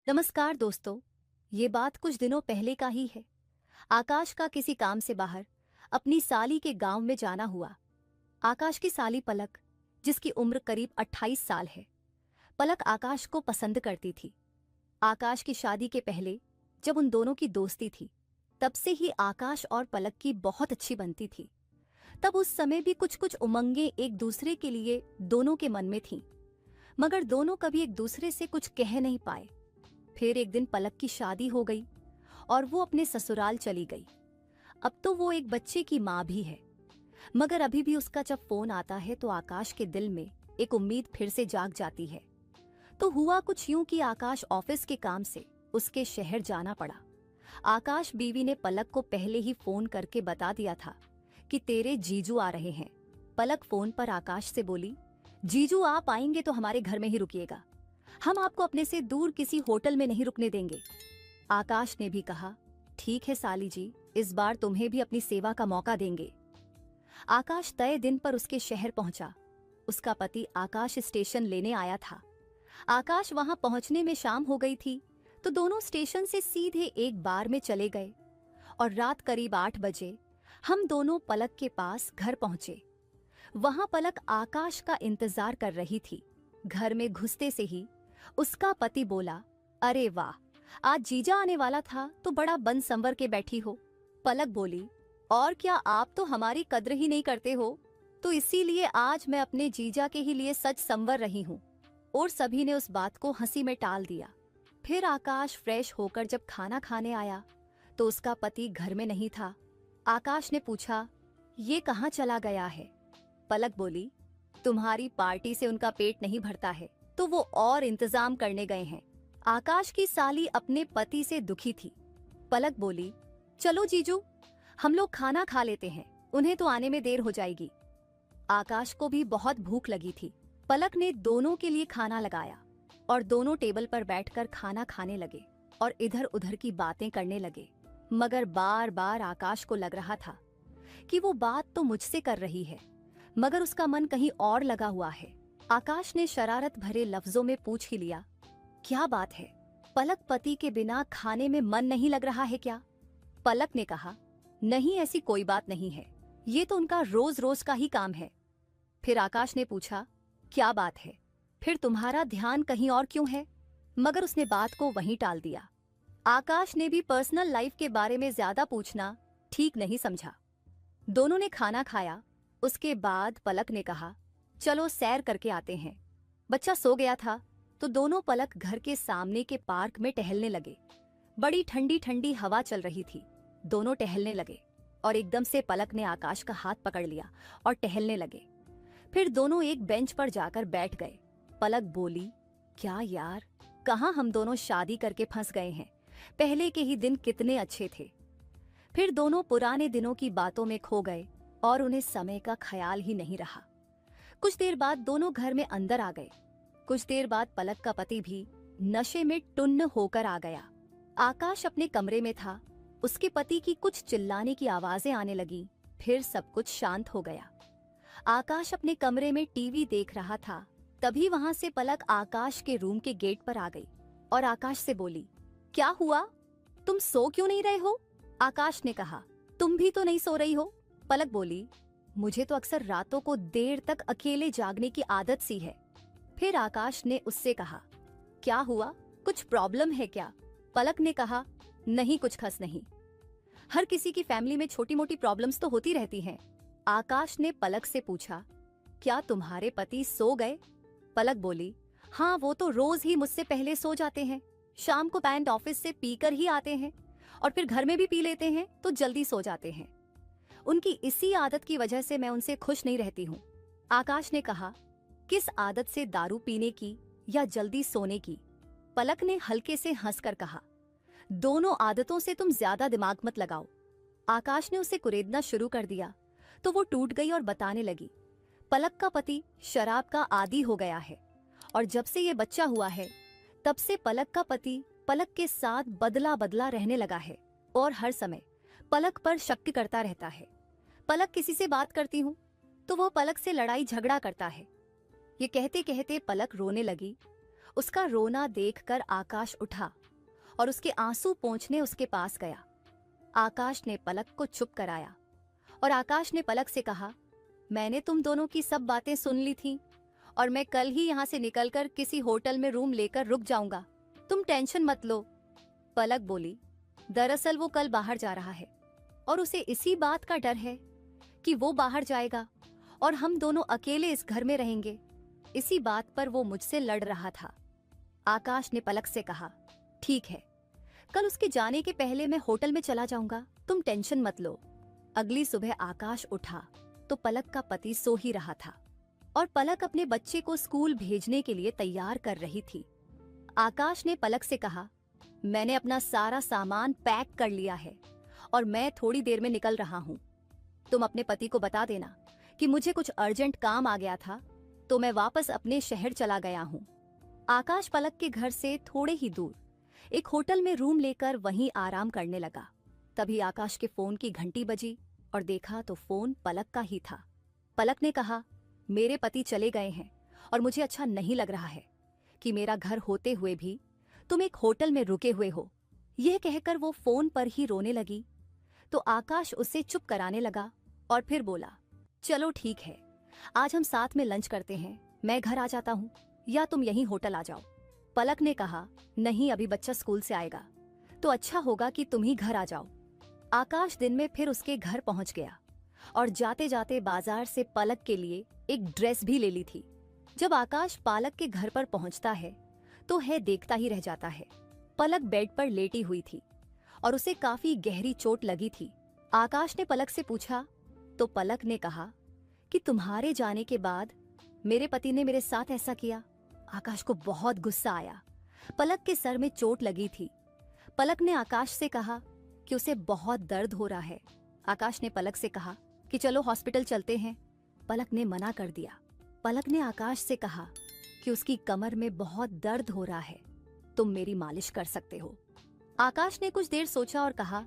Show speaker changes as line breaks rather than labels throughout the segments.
नमस्कार दोस्तों। ये बात कुछ दिनों पहले का ही है। आकाश का किसी काम से बाहर अपनी साली के गांव में जाना हुआ। आकाश की साली पलक, जिसकी उम्र करीब 28 साल है। पलक आकाश को पसंद करती थी। आकाश की शादी के पहले जब उन दोनों की दोस्ती थी, तब से ही आकाश और पलक की बहुत अच्छी बनती थी। तब उस समय भी कुछ कुछ उमंगें एक दूसरे के लिए दोनों के मन में थीं, मगर दोनों कभी एक दूसरे से कुछ कह नहीं पाए। फिर एक दिन पलक की शादी हो गई और वो अपने ससुराल चली गई। अब तो वो एक बच्चे की माँ भी है, मगर अभी भी उसका जब फोन आता है तो आकाश के दिल में एक उम्मीद फिर से जाग जाती है। तो हुआ कुछ यूं कि आकाश ऑफिस के काम से उसके शहर जाना पड़ा। आकाश बीवी ने पलक को पहले ही फोन करके बता दिया था कि तेरे जीजू आ रहे हैं। पलक फोन पर आकाश से बोली, जीजू आप आएंगे तो हमारे घर में ही रुकिएगा, हम आपको अपने से दूर किसी होटल में नहीं रुकने देंगे। आकाश ने भी कहा, ठीक है साली जी, इस बार तुम्हें भी अपनी सेवा का मौका देंगे। आकाश तय दिन पर उसके शहर पहुंचा। उसका पति आकाश स्टेशन लेने आया था। आकाश वहां पहुंचने में शाम हो गई थी, तो दोनों स्टेशन से सीधे एक बार में चले गए और रात करीब 8 बजे हम दोनों पलक के पास घर पहुंचे। वहां पलक आकाश का इंतजार कर रही थी। घर में घुसते से ही उसका पति बोला, अरे वाह, आज जीजा आने वाला था तो बड़ा बन संवर के बैठी हो। पलक बोली, और क्या, आप तो हमारी कद्र ही नहीं करते हो, तो इसीलिए आज मैं अपने जीजा के ही लिए सच संवर रही हूँ। और सभी ने उस बात को हंसी में टाल दिया। फिर आकाश फ्रेश होकर जब खाना खाने आया तो उसका पति घर में नहीं था। आकाश ने पूछा, ये कहाँ चला गया है? पलक बोली, तुम्हारी पार्टी से उनका पेट नहीं भरता है तो वो और इंतजाम करने गए हैं। आकाश की साली अपने पति से दुखी थी। पलक बोली, चलो जीजू, हम लोग खाना खा लेते हैं, उन्हें तो आने में देर हो जाएगी। आकाश को भी बहुत भूख लगी थी। पलक ने दोनों के लिए खाना लगाया और दोनों टेबल पर बैठकर खाना खाने लगे और इधर उधर की बातें करने लगे। मगर बार बार आकाश को लग रहा था कि वो बात तो मुझसे कर रही है, मगर उसका मन कहीं और लगा हुआ है। आकाश ने शरारत भरे लफ्जों में पूछ ही लिया, क्या बात है पलक, पति के बिना खाने में मन नहीं लग रहा है क्या? पलक ने कहा, नहीं ऐसी कोई बात नहीं है, ये तो उनका रोज रोज का ही काम है। फिर आकाश ने पूछा, क्या बात है, फिर तुम्हारा ध्यान कहीं और क्यों है? मगर उसने बात को वहीं टाल दिया। आकाश ने भी पर्सनल लाइफ के बारे में ज्यादा पूछना ठीक नहीं समझा। दोनों ने खाना खाया। उसके बाद पलक ने कहा, चलो सैर करके आते हैं। बच्चा सो गया था तो दोनों पलक घर के सामने के पार्क में टहलने लगे। बड़ी ठंडी ठंडी हवा चल रही थी। दोनों टहलने लगे और एकदम से पलक ने आकाश का हाथ पकड़ लिया और टहलने लगे। फिर दोनों एक बेंच पर जाकर बैठ गए। पलक बोली, क्या यार, कहाँ हम दोनों शादी करके फंस गए हैं, पहले के ही दिन कितने अच्छे थे। फिर दोनों पुराने दिनों की बातों में खो गए और उन्हें समय का ख्याल ही नहीं रहा। कुछ देर बाद दोनों घर में अंदर आ गए। कुछ देर बाद पलक का पति भी नशे में टुन्न होकर आ गया। आकाश अपने कमरे में था। उसके पति की कुछ चिल्लाने की आवाजें आने लगी। फिर सब कुछ शांत हो गया। आकाश अपने कमरे में टीवी देख रहा था। तभी वहां से पलक आकाश के रूम के गेट पर आ गई और आकाश से बोली, क्या हुआ, तुम सो क्यों नहीं रहे हो? आकाश ने कहा, तुम भी तो नहीं सो रही हो। पलक बोली, मुझे तो अक्सर रातों को देर तक अकेले जागने की आदत सी है। फिर आकाश ने उससे कहा, क्या हुआ, कुछ प्रॉब्लम है क्या? पलक ने कहा, नहीं कुछ खास नहीं, हर किसी की फैमिली में छोटी मोटी प्रॉब्लम्स तो होती रहती हैं। आकाश ने पलक से पूछा, क्या तुम्हारे पति सो गए? पलक बोली, हाँ वो तो रोज ही मुझसे पहले सो जाते हैं। शाम को पैंट ऑफिस से पीकर ही आते हैं और फिर घर में भी पी लेते हैं तो जल्दी सो जाते हैं। उनकी इसी आदत की वजह से मैं उनसे खुश नहीं रहती हूँ। आकाश ने कहा, किस आदत से, दारू पीने की या जल्दी सोने की? पलक ने हल्के से हंसकर कहा, दोनों आदतों से तुम ज्यादा दिमाग मत लगाओ। आकाश ने उसे कुरेदना शुरू कर दिया तो वो टूट गई और बताने लगी, पलक का पति शराब का आदी हो गया है और जब से ये बच्चा हुआ है तब से पलक का पति पलक के साथ बदला बदला रहने लगा है और हर समय पलक पर शक करता रहता है। पलक किसी से बात करती हूँ तो वो पलक से लड़ाई झगड़ा करता है। ये कहते कहते पलक रोने लगी। उसका रोना देखकर आकाश उठा और उसके आंसू पोंछने उसके पास गया। आकाश ने पलक को चुप कराया और आकाश ने पलक से कहा, मैंने तुम दोनों की सब बातें सुन ली थी और मैं कल ही यहाँ से निकलकर किसी होटल में रूम लेकर रुक जाऊंगा, तुम टेंशन मत लो। पलक बोली, दरअसल वो कल बाहर जा रहा है और उसे इसी बात का डर है कि वो बाहर जाएगा और हम दोनों अकेले इस घर में रहेंगे। इसी बात पर वो मुझसे लड़ रहा था। आकाश ने पलक से कहा, ठीक है, कल उसके जाने के पहले मैं होटल में चला जाऊंगा, तुम टेंशन मत लो। अगली सुबह आकाश उठा तो पलक का पति सो ही रहा था और पलक अपने बच्चे को स्कूल भेजने के लिए तैयार कर रही थी। आकाश ने पलक से कहा, मैंने अपना सारा सामान पैक कर लिया है और मैं थोड़ी देर में निकल रहा हूँ। तुम अपने पति को बता देना कि मुझे कुछ अर्जेंट काम आ गया था तो मैं वापस अपने शहर चला गया हूँ। आकाश पलक के घर से थोड़े ही दूर एक होटल में रूम लेकर वहीं आराम करने लगा। तभी आकाश के फोन की घंटी बजी और देखा तो फोन पलक का ही था। पलक ने कहा, मेरे पति चले गए हैं और मुझे अच्छा नहीं लग रहा है कि मेरा घर होते हुए भी तुम एक होटल में रुके हुए हो। यह कहकर वो फोन पर ही रोने लगी तो आकाश उसे चुप कराने लगा और फिर बोला, चलो ठीक है, आज हम साथ में लंच करते हैं, मैं घर आ जाता हूँ या तुम यहीं होटल आ जाओ। पलक ने कहा, नहीं, अभी बच्चा स्कूल से आएगा तो अच्छा होगा कि तुम ही घर आ जाओ। आकाश दिन में फिर उसके घर पहुंच गया और जाते जाते बाजार से पलक के लिए एक ड्रेस भी ले ली थी। जब आकाश पलक के घर पर पहुंचता है तो है देखता ही रह जाता है। पलक बेड पर लेटी हुई थी और उसे काफी गहरी चोट लगी थी। आकाश ने पलक से पूछा तो पलक ने कहा कि तुम्हारे जाने के बाद मेरे पति ने मेरे साथ ऐसा किया। आकाश को बहुत गुस्सा आया। पलक के सर में चोट लगी थी। पलक ने आकाश से कहा कि उसे बहुत दर्द हो रहा है। आकाश ने पलक से कहा कि चलो हॉस्पिटल चलते हैं। पलक ने मना कर दिया। पलक ने आकाश से कहा कि उसकी कमर में बहुत दर्द हो रहा है, तुम मेरी मालिश कर सकते हो। आकाश ने कुछ देर सोचा और कहा,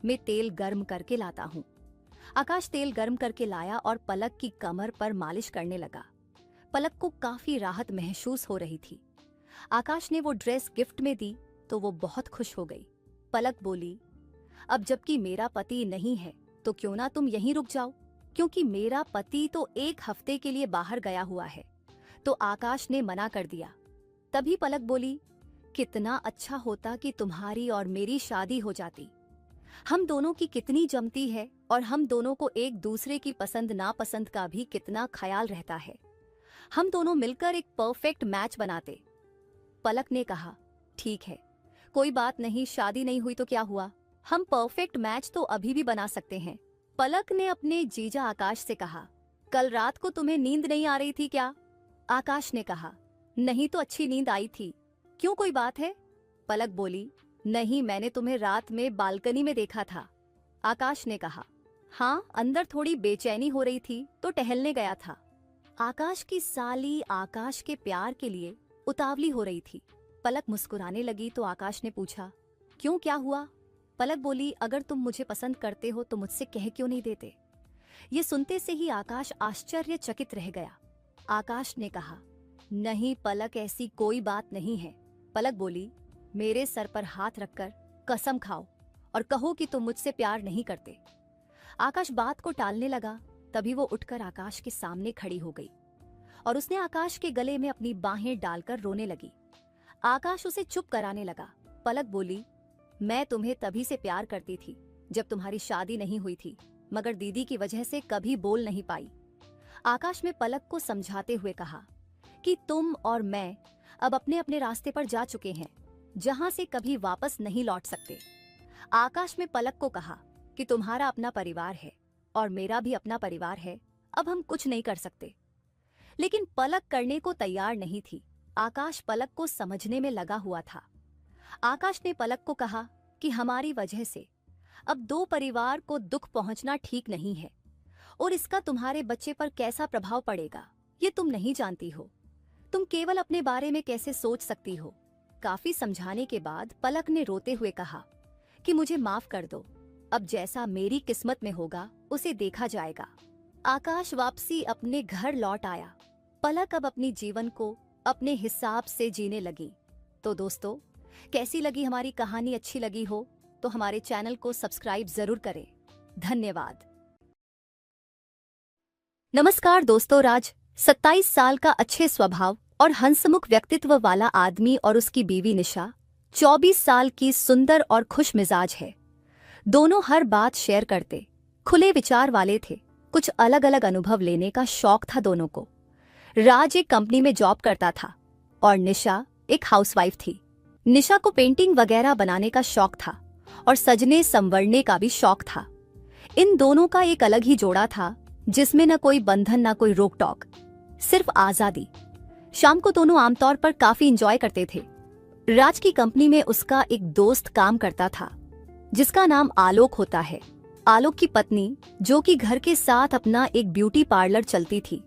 मैं तेल गर्म करके लाता हूँ। आकाश तेल गर्म करके लाया और पलक की कमर पर मालिश करने लगा। पलक को काफी राहत महसूस हो रही थी। आकाश ने वो ड्रेस गिफ्ट में दी तो वो बहुत खुश हो गई। पलक बोली, अब जबकि मेरा पति नहीं है तो क्यों ना तुम यहीं रुक जाओ, क्योंकि मेरा पति तो एक हफ्ते के लिए बाहर गया हुआ है। तो आकाश ने मना कर दिया। तभी पलक बोली, कितना अच्छा होता कि तुम्हारी और मेरी शादी हो जाती। हम दोनों की कितनी जमती है और हम दोनों को एक दूसरे की पसंद नापसंद का भी कितना ख्याल रहता है। हम दोनों मिलकर एक परफेक्ट मैच बनाते। पलक ने कहा, ठीक है, कोई बात नहीं, शादी नहीं हुई तो क्या हुआ, हम परफेक्ट मैच तो अभी भी बना सकते हैं। पलक ने अपने जीजा आकाश से कहा, कल रात को तुम्हें नींद नहीं आ रही थी क्या? आकाश ने कहा, नहीं तो अच्छी नींद आई थी, क्यों, कोई बात है? पलक बोली, नहीं, मैंने तुम्हें रात में बालकनी में देखा था। आकाश ने कहा, हाँ, अंदर थोड़ी बेचैनी हो रही थी तो टहलने गया था। आकाश की साली आकाश के प्यार के लिए उतावली हो रही थी। पलक मुस्कुराने लगी तो आकाश ने पूछा, क्यों, क्या हुआ? पलक बोली, अगर तुम मुझे पसंद करते हो तो मुझसे कह क्यों नहीं देते? ये सुनते से ही आकाश आश्चर्यचकित रह गया। आकाश ने कहा, नहीं पलक, ऐसी कोई बात नहीं है। पलक बोली, मेरे सर पर हाथ रखकर कसम खाओ और कहो कि तुम मुझसे प्यार नहीं करते। आकाश बात को टालने लगा। तभी वो उठकर आकाश के सामने खड़ी हो गई और उसने आकाश के गले में अपनी बाहें डालकर रोने लगी। आकाश उसे चुप कराने लगा। पलक बोली, मैं तुम्हें तभी से प्यार करती थी जब तुम्हारी शादी नहीं हुई थी, मगर दीदी की वजह से कभी बोल नहीं पाई। आकाश ने पलक को समझाते हुए कहा कि तुम और मैं अब अपने अपने रास्ते पर जा चुके हैं, जहां से कभी वापस नहीं लौट सकते। आकाश ने पलक को कहा कि तुम्हारा अपना परिवार है और मेरा भी अपना परिवार है, अब हम कुछ नहीं कर सकते। लेकिन पलक करने को तैयार नहीं थी। आकाश पलक को समझने में लगा हुआ था। आकाश ने पलक को कहा कि हमारी वजह से अब दो परिवार को दुख पहुंचना ठीक नहीं है और इसका तुम्हारे बच्चे पर कैसा प्रभाव पड़ेगा ये तुम नहीं जानती हो। तुम केवल अपने बारे में कैसे सोच सकती हो। काफी समझाने के बाद पलक ने रोते हुए कहा कि मुझे माफ कर दो, अब जैसा मेरी किस्मत में होगा उसे देखा जाएगा। आकाश वापसी अपने घर लौट आया। पलक अब अपनी जीवन को अपने हिसाब से जीने लगी। तो दोस्तों, कैसी लगी हमारी कहानी? अच्छी लगी हो तो हमारे चैनल को सब्सक्राइब जरूर करें। धन्यवाद। नमस्कार दोस्तों, राज 27 साल का अच्छे स्वभाव और हंसमुख व्यक्तित्व वाला आदमी और उसकी बीवी निशा 24 साल की सुंदर और खुश मिजाज है। दोनों हर बात शेयर करते, खुले विचार वाले थे। कुछ अलग अलग अनुभव लेने का शौक था दोनों को। राज एक कंपनी में जॉब करता था और निशा एक हाउसवाइफ थी। निशा को पेंटिंग वगैरह बनाने का शौक था और सजने संवरने का भी शौक था। इन दोनों का एक अलग ही जोड़ा था जिसमें न कोई बंधन न कोई रोक टोक, सिर्फ आजादी। शाम को दोनों आमतौर पर काफी एंजॉय करते थे। राज की कंपनी में उसका एक दोस्त काम करता था जिसका नाम आलोक होता है। आलोक की पत्नी, जो कि घर के साथ अपना एक ब्यूटी पार्लर चलती थी।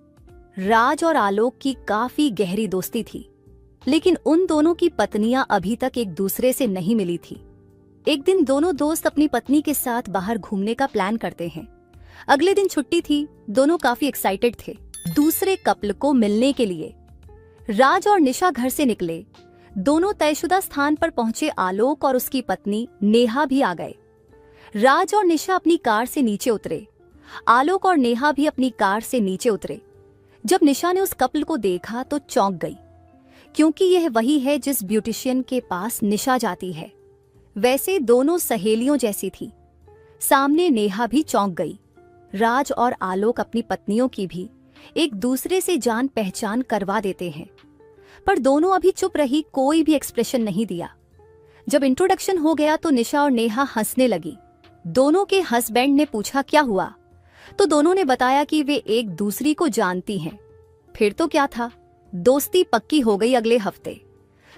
राज और आलोक की काफी गहरी दोस्ती थी, लेकिन उन दोनों की पत्नियां अभी तक एक दूसरे से नहीं मिली थी। एक दिन दोनों दोस्त अपनी पत्नी के साथ बाहर घूमने का प्लान करते हैं। अगले दिन छुट्टी थी, दोनों काफी एक्साइटेड थे दूसरे कपल को मिलने के लिए। राज और निशा घर से निकले। दोनों तयशुदा स्थान पर पहुंचे। आलोक और उसकी पत्नी नेहा भी आ गए। राज और निशा अपनी कार से नीचे उतरे। आलोक और नेहा भी अपनी कार से नीचे उतरे। जब निशा ने उस कपल को देखा तो चौंक गई, क्योंकि यह वही है जिस ब्यूटिशियन के पास निशा जाती है। वैसे दोनों सहेलियों जैसी थी। सामने नेहा भी चौंक गई। राज और आलोक अपनी पत्नियों की भी एक दूसरे से जान पहचान करवा देते हैं, पर दोनों अभी चुप रही, कोई भी एक्सप्रेशन नहीं दिया। जब इंट्रोडक्शन हो गया तो निशा और नेहा हंसने लगी। दोनों के हस्बैंड ने पूछा क्या हुआ, तो दोनों ने बताया कि वे एक दूसरी को जानती हैं। फिर तो क्या था, दोस्ती पक्की हो गई। अगले हफ्ते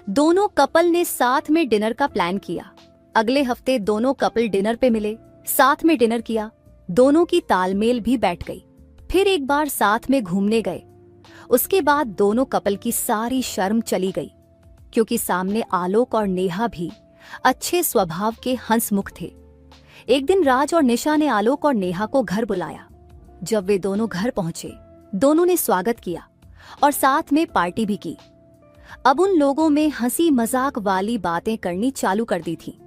दोनों कपल ने साथ में डिनर का प्लान किया। अगले हफ्ते दोनों कपल डिनर पे मिले, साथ में डिनर किया। दोनों की तालमेल भी बैठ गई। फिर एक बार साथ में घूमने गए। उसके बाद दोनों कपल की सारी शर्म चली गई, क्योंकि सामने आलोक और नेहा भी अच्छे स्वभाव के हंसमुख थे। एक दिन राज और निशा ने आलोक और नेहा को घर बुलाया। जब वे दोनों घर पहुंचे, दोनों ने स्वागत किया और साथ में पार्टी भी की। अब उन लोगों में हंसी मजाक वाली बातें करनी चालू कर दी थी।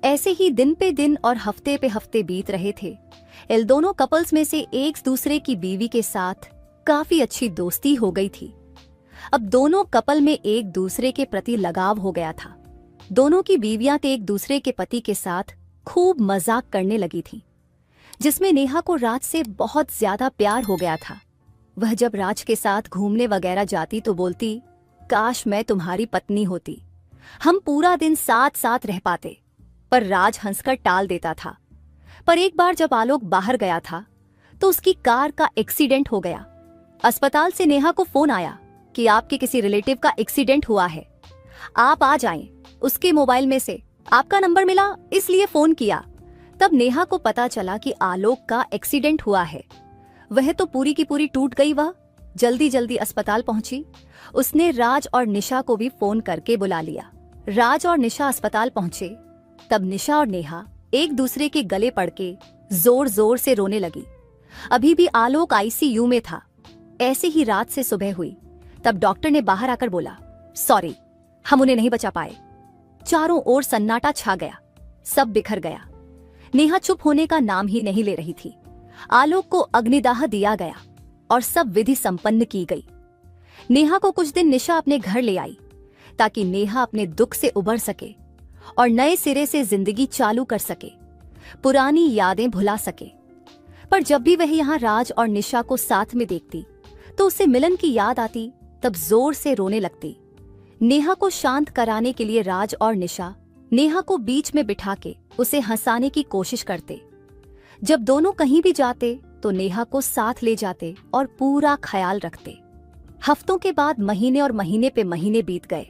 ऐसे ही दिन पे दिन और हफ्ते पे हफ्ते बीत रहे थे। इन दोनों कपल्स में से एक दूसरे की बीवी के साथ काफी अच्छी दोस्ती हो गई थी। अब दोनों कपल में एक दूसरे के प्रति लगाव हो गया था। दोनों की बीवियां एक दूसरे के पति के साथ खूब मजाक करने लगी थी, जिसमें नेहा को राज से बहुत ज्यादा प्यार हो गया था। वह जब राज के साथ घूमने वगैरह जाती तो बोलती, काश मैं तुम्हारी पत्नी होती, हम पूरा दिन साथ साथ रह पाते। पर राज हंसकर टाल देता था। पर एक बार जब आलोक बाहर गया था तो उसकी कार का एक्सीडेंट हो गया। अस्पताल से नेहा को फोन आया कि आपके किसी रिलेटिव का एक्सीडेंट हुआ है, आप आ जाएं। उसके मोबाइल में से आपका नंबर मिला, इसलिए फोन किया। तब नेहा को पता चला कि आलोक का एक्सीडेंट हुआ है। वह तो पूरी की पूरी टूट गई। वह जल्दी जल्दी अस्पताल पहुंची। उसने राज और निशा को भी फोन करके बुला लिया। राज और निशा अस्पताल पहुंचे। तब निशा और नेहा एक दूसरे के गले पड़ के जोर जोर से रोने लगी। अभी भी आलोक आईसीयू में था। ऐसे ही रात से सुबह हुई। तब डॉक्टर ने बाहर आकर बोला, सॉरी, हम उन्हें नहीं बचा पाए। चारों ओर सन्नाटा छा गया, सब बिखर गया। नेहा चुप होने का नाम ही नहीं ले रही थी। आलोक को अग्निदाह दिया गया और सब विधि संपन्न की गई। नेहा को कुछ दिन निशा अपने घर ले आई, ताकि नेहा अपने दुख से उबर सके और नए सिरे से जिंदगी चालू कर सके, पुरानी यादें भुला सके। पर जब भी वह यहाँ राज और निशा को साथ में देखती तो उसे मिलन की याद आती। तब जोर से रोने लगती। नेहा को शांत कराने के लिए राज और निशा नेहा को बीच में बिठा के उसे हंसाने की कोशिश करते। जब दोनों कहीं भी जाते तो नेहा को साथ ले जाते और पूरा ख्याल रखते। हफ्तों के बाद महीने और महीने पे महीने बीत गए।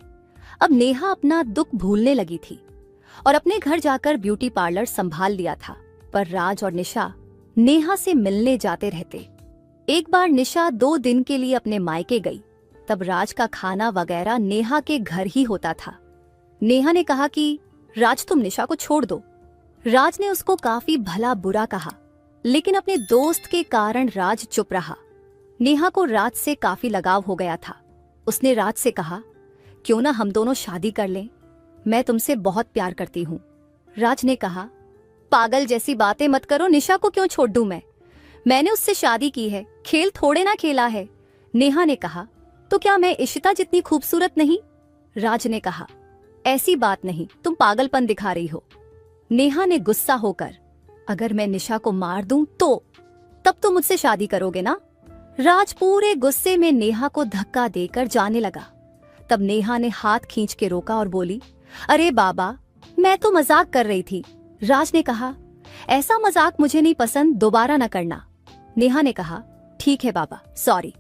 अब नेहा अपना दुख भूलने लगी थी और अपने घर जाकर ब्यूटी पार्लर संभाल लिया था। पर राज और निशा नेहा से मिलने जाते रहते। एक बार निशा 2 दिन के लिए अपने मायके गई। तब राज का खाना वगैरह नेहा के घर ही होता था। नेहा ने कहा कि राज, तुम निशा को छोड़ दो। राज ने उसको काफी भला बुरा कहा, लेकिन अपने दोस्त के कारण राज चुप रहा। नेहा को राज से काफी लगाव हो गया था। उसने राज से कहा, क्यों ना हम दोनों शादी कर लें। मैं तुमसे बहुत प्यार करती हूँ। राज ने कहा, पागल जैसी बातें मत करो, निशा को क्यों छोड़ दूं मैंने उससे शादी की है, खेल थोड़े ना खेला है। नेहा ने कहा, तो क्या मैं इशिता जितनी खूबसूरत नहीं? राज ने कहा, ऐसी बात नहीं, तुम पागलपन दिखा रही हो। नेहा ने गुस्सा होकर, अगर मैं निशा को मार दूं तो तब तो मुझसे शादी करोगे ना? राज पूरे गुस्से में नेहा को धक्का देकर जाने लगा। तब नेहा ने हाथ खींच के रोका और बोली, अरे बाबा, मैं तो मजाक कर रही थी। राज ने कहा, ऐसा मजाक मुझे नहीं पसंद, दोबारा न करना। नेहा ने कहा, ठीक है बाबा, सॉरी।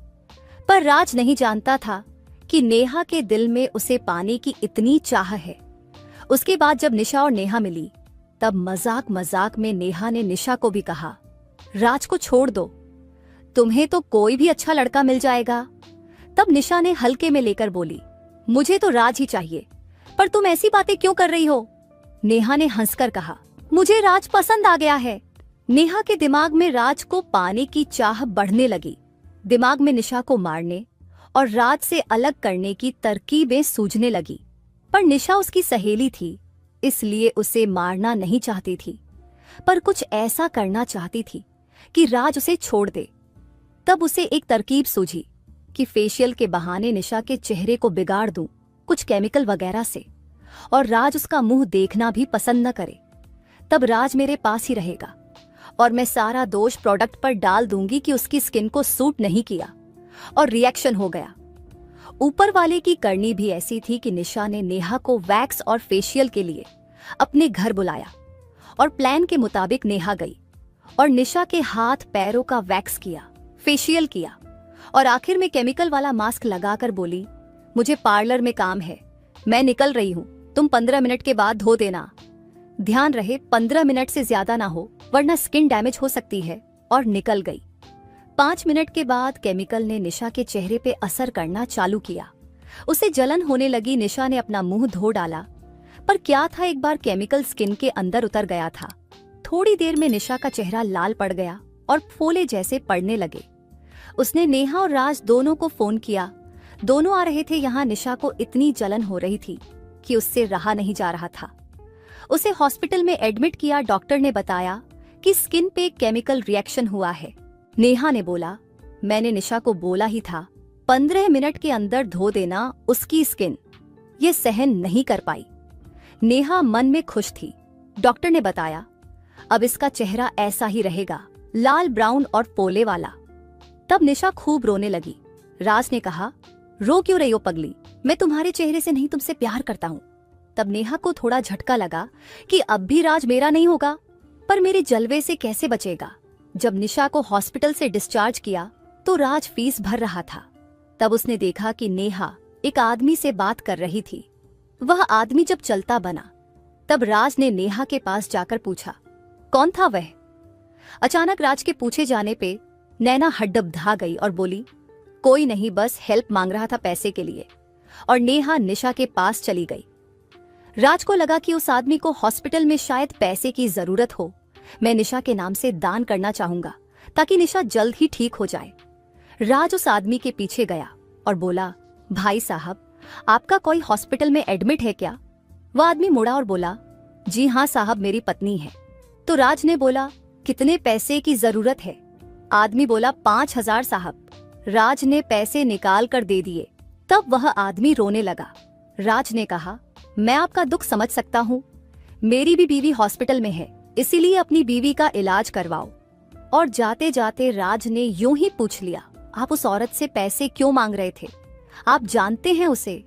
पर राज नहीं जानता था कि नेहा के दिल में उसे पाने की इतनी चाह है। उसके बाद जब निशा और नेहा मिली, तब मजाक मजाक में नेहा ने निशा को भी कहा, राज को छोड़ दो, तुम्हें तो कोई भी अच्छा लड़का मिल जाएगा। तब निशा ने हल्के में लेकर बोली, मुझे तो राज ही चाहिए। पर तुम ऐसी बातें क्यों कर रही हो? नेहा ने हंसकर कहा, मुझे राज पसंद आ गया है। नेहा के दिमाग में राज को पाने की चाह बढ़ने लगी। दिमाग में निशा को मारने और राज से अलग करने की तरकीबें सूझने लगी। पर निशा उसकी सहेली थी, इसलिए उसे मारना नहीं चाहती थी, पर कुछ ऐसा करना चाहती थी कि राज उसे छोड़ दे। तब उसे एक तरकीब सूझी कि फेशियल के बहाने निशा के चेहरे को बिगाड़ दूं, कुछ केमिकल वगैरह से, और राज उसका मुंह देखना भी पसंद न करे। तब राज मेरे पास ही रहेगा और मैं सारा दोष प्रोडक्ट पर डाल दूंगी कि उसकी स्किन को सूट नहीं किया और रिएक्शन हो गया। ऊपर वाले की करनी भी ऐसी थी कि निशा ने नेहा को वैक्स और फेशियल के लिए अपने घर बुलाया और प्लान के मुताबिक नेहा गई और निशा के हाथ पैरों का वैक्स किया, फेशियल किया और आखिर में केमिकल वाला मास्क लगाकर बोली, मुझे पार्लर में काम है, मैं निकल रही हूँ, तुम 15 मिनट के बाद धो देना। ध्यान रहे 15 मिनट से ज्यादा ना हो, वरना स्किन डैमेज हो सकती है। और निकल गई। 5 मिनट के बाद केमिकल ने निशा के चेहरे पे असर करना चालू किया। उसे जलन होने लगी। निशा ने अपना मुंह धो डाला, पर क्या था, एक बार केमिकल स्किन के अंदर उतर गया था। थोड़ी देर में निशा का चेहरा लाल पड़ गया और फोले जैसे पड़ने लगे। उसने नेहा और राज दोनों को फोन किया। दोनों आ रहे थे यहाँ। निशा को इतनी जलन हो रही थी कि उससे रहा नहीं जा रहा था। उसे हॉस्पिटल में एडमिट किया। डॉक्टर ने बताया कि स्किन पे केमिकल रिएक्शन हुआ है। नेहा ने बोला, मैंने निशा को बोला ही था 15 मिनट के अंदर धो देना उसकी स्किन। ये सहन नहीं कर पाई। नेहा मन में खुश थी। डॉक्टर ने बताया, अब इसका चेहरा ऐसा ही रहेगा, लाल ब्राउन और पोले वाला। तब निशा खूब रोने लगी। राज ने कहा, रो क्यों रही हो पगली, मैं तुम्हारे चेहरे से नहीं, तुमसे प्यार करता हूँ। तब नेहा को थोड़ा झटका लगा कि अब भी राज मेरा नहीं होगा, पर मेरे जलवे से कैसे बचेगा। जब निशा को हॉस्पिटल से डिस्चार्ज किया तो राज फीस भर रहा था। तब उसने देखा कि नेहा एक आदमी से बात कर रही थी। वह आदमी जब चलता बना, तब राज ने नेहा के पास जाकर पूछा, कौन था वह? अचानक राज के पूछे जाने पे नैना हड्डबधा गई और बोली, कोई नहीं, बस हेल्प मांग रहा था पैसे के लिए। और नेहा निशा के पास चली गई। राज को लगा कि उस आदमी को हॉस्पिटल में शायद पैसे की जरूरत हो। मैं निशा के नाम से दान करना चाहूंगा ताकि निशा जल्द ही ठीक हो जाए। राज उस आदमी के पीछे गया और बोला, भाई साहब, आपका कोई हॉस्पिटल में एडमिट है क्या? वह आदमी मुड़ा और बोला, जी हाँ साहब, मेरी पत्नी है। तो राज ने बोला, कितने पैसे की जरूरत है? आदमी बोला, 5,000 साहब। राज ने पैसे निकाल कर दे दिए। तब वह आदमी रोने लगा। राज ने कहा, मैं आपका दुख समझ सकता हूँ, मेरी भी बीवी हॉस्पिटल में है, इसीलिए अपनी बीवी का इलाज करवाओ। और जाते जाते राज ने यूं ही पूछ लिया, आप उस औरत से पैसे क्यों मांग रहे थे? आप जानते हैं उसे?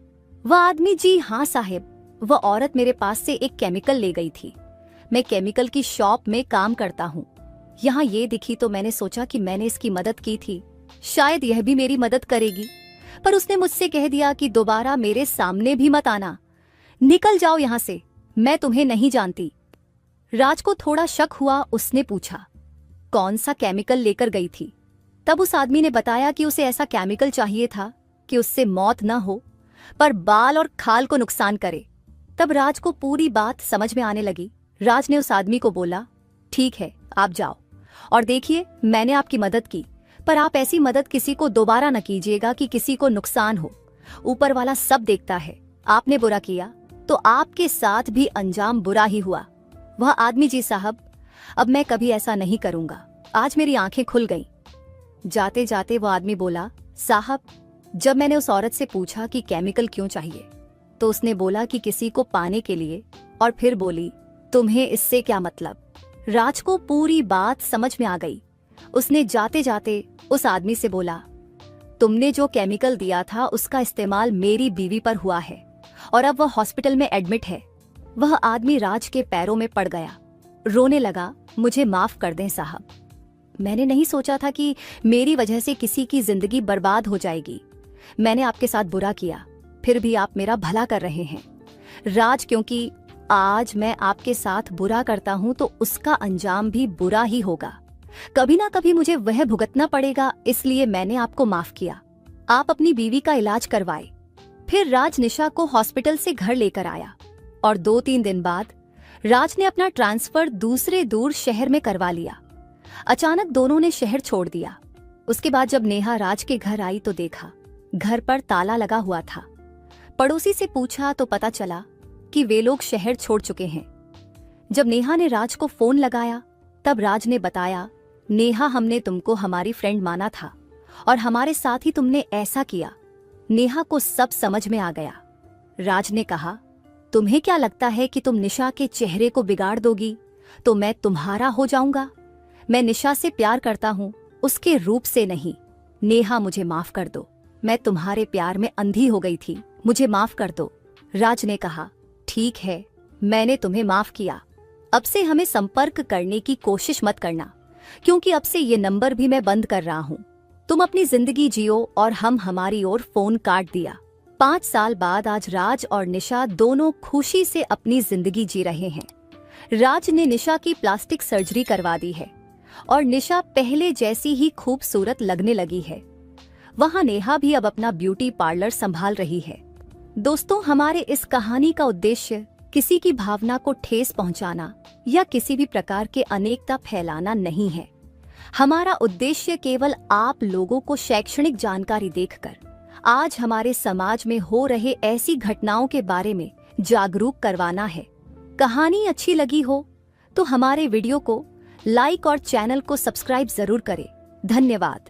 वह आदमी, जी हाँ साहिब, वह औरत मेरे पास से एक केमिकल ले गई थी। मैं केमिकल की शॉप में काम करता हूँ। यहाँ ये दिखी तो मैंने सोचा कि मैंने इसकी मदद की थी, शायद यह भी मेरी मदद करेगी। पर उसने मुझसे कह दिया कि दोबारा मेरे सामने भी मत आना, निकल जाओ यहाँ से, मैं तुम्हें नहीं जानती। राज को थोड़ा शक हुआ। उसने पूछा, कौन सा केमिकल लेकर गई थी? तब उस आदमी ने बताया कि उसे ऐसा केमिकल चाहिए था कि उससे मौत न हो, पर बाल और खाल को नुकसान करे। तब राज को पूरी बात समझ में आने लगी। राज ने उस आदमी को बोला, ठीक है, आप जाओ और देखिए, मैंने आपकी मदद की, पर आप ऐसी मदद किसी को दोबारा न कीजिएगा कि किसी को नुकसान हो। ऊपर वाला सब देखता है। आपने बुरा किया तो आपके साथ भी अंजाम बुरा ही हुआ। वह आदमी, जी साहब, अब मैं कभी ऐसा नहीं करूंगा, आज मेरी आंखें खुल गईं। जाते जाते वो आदमी बोला, साहब, जब मैंने उस औरत से पूछा कि केमिकल क्यों चाहिए, तो उसने बोला कि किसी को पाने के लिए, और फिर बोली, तुम्हें इससे क्या मतलब। राज को पूरी बात समझ में आ गई। उसने जाते जाते उस आदमी से बोला, तुमने जो केमिकल दिया था उसका इस्तेमाल मेरी बीवी पर हुआ है और अब वह हॉस्पिटल में एडमिट है। वह आदमी राज के पैरों में पड़ गया, रोने लगा, मुझे माफ कर दें साहब, मैंने नहीं सोचा था कि मेरी वजह से किसी की जिंदगी बर्बाद हो जाएगी। मैंने आपके साथ बुरा किया, फिर भी आप मेरा भला कर रहे हैं राज, क्योंकि आज मैं आपके साथ बुरा करता हूं तो उसका अंजाम भी बुरा ही होगा। कभी ना कभी मुझे वह भुगतना पड़ेगा, इसलिए मैंने आपको माफ किया। आप अपनी बीवी का इलाज करवाए। फिर राज निशा को हॉस्पिटल से घर लेकर आया और 2-3 दिन बाद राज ने अपना ट्रांसफर दूसरे दूर शहर में करवा लिया। अचानक दोनों ने शहर छोड़ दिया। उसके बाद जब नेहा राज के घर आई तो देखा घर पर ताला लगा हुआ था। पड़ोसी से पूछा तो पता चला कि वे लोग शहर छोड़ चुके हैं। जब नेहा ने राज को फोन लगाया तब राज ने बताया, नेहा, हमने तुमको हमारी फ्रेंड माना था और हमारे साथ ही तुमने ऐसा किया। नेहा को सब समझ में आ गया। राज ने कहा, तुम्हें क्या लगता है कि तुम निशा के चेहरे को बिगाड़ दोगी तो मैं तुम्हारा हो जाऊंगा? मैं निशा से प्यार करता हूं, उसके रूप से नहीं। नेहा, मुझे माफ कर दो, मैं तुम्हारे प्यार में अंधी हो गई थी, मुझे माफ कर दो। राज ने कहा, ठीक है, मैंने तुम्हें माफ किया। अब से हमें संपर्क करने की कोशिश मत करना, क्योंकि अब से ये नंबर भी मैं बंद कर रहा हूँ। तुम अपनी जिंदगी जियो और हम हमारी ओर फोन काट दिया। 5 साल बाद आज राज और निशा दोनों खुशी से अपनी जिंदगी जी रहे हैं। राज ने निशा की प्लास्टिक सर्जरी करवा दी है और निशा पहले जैसी ही खूबसूरत लगने लगी है। वहाँ नेहा भी अब अपना ब्यूटी पार्लर संभाल रही है। दोस्तों, हमारे इस कहानी का उद्देश्य किसी की भावना को ठेस पहुंचाना या किसी भी प्रकार के अनेकता फैलाना नहीं है। हमारा उद्देश्य केवल आप लोगों को शैक्षणिक जानकारी देकर आज हमारे समाज में हो रहे ऐसी घटनाओं के बारे में जागरूक करवाना है। कहानी अच्छी लगी हो तो हमारे वीडियो को लाइक और चैनल को सब्सक्राइब जरूर करें। धन्यवाद।